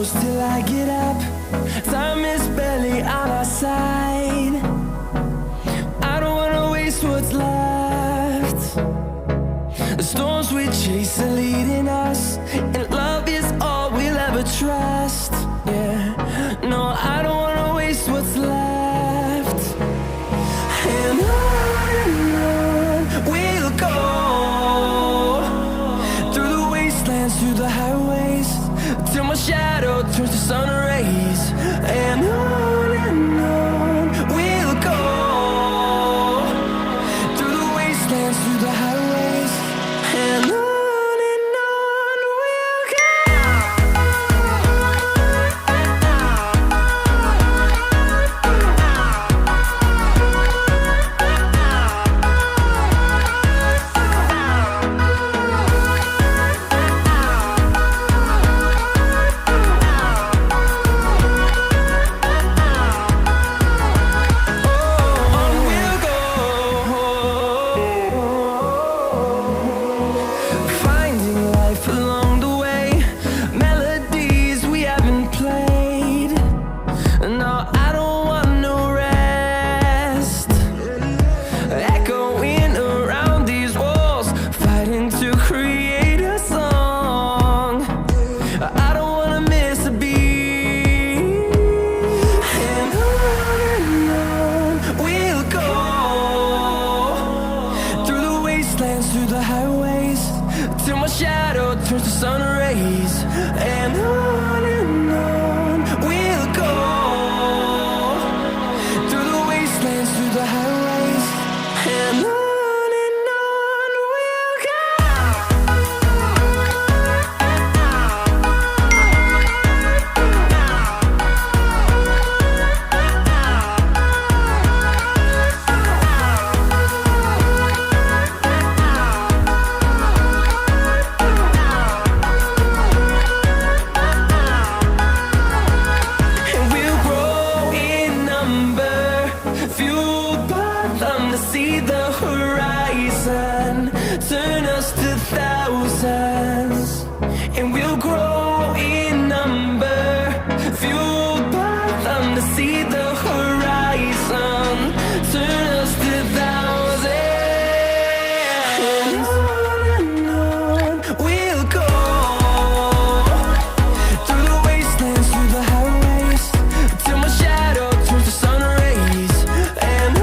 close till I get up. Time is barely on our side. I don't wanna waste what's left. The storms we chase are leading us, and love is all we'll ever trust. Yeah, no, I don't wanna waste what's left. And on we'll go, through the wastelands, through the highways, till my shadow turns to sun rays. And on we'll go, through the wastelands, through the highways, and on we'll go. Through the highways, till my shadow turns to sun rays. And on we'll go, through the wastelands, through the highways, and on we'll go. See the horizon, turn us to thousands, and we'll grow in number, fueled by them. To see the horizon, turn us to thousands, and on we'll go, through the wastelands, through the highways, till my shadow turns to sun rays. And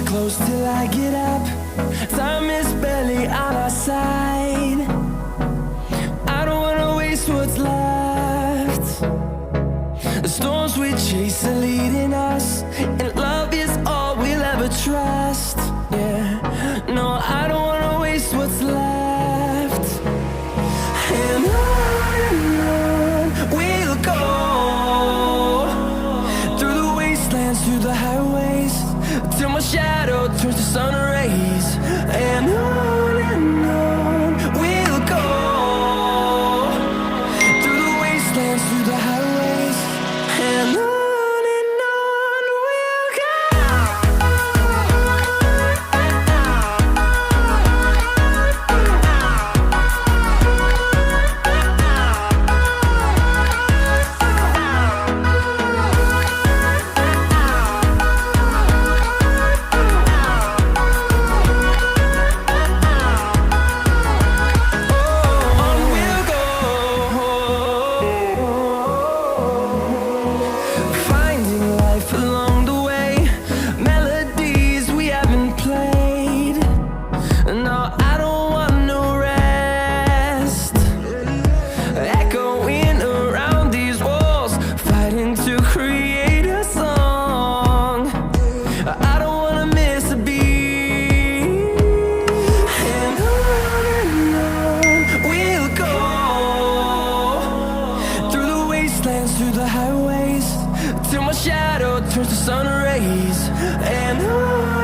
close till I get up. Time is barely on our side. I don't wanna waste what's left. The storms we chase are leading us, and love is all we'll ever trust. Yeah, no, I don't wanna waste what's left. And on we'll go, through the wastelands, through the highways, till my shadow turns to sun rays. And on we'll go, through the wastelands, through the highways, and on we'll go. till my shadow turns to sun rays. And on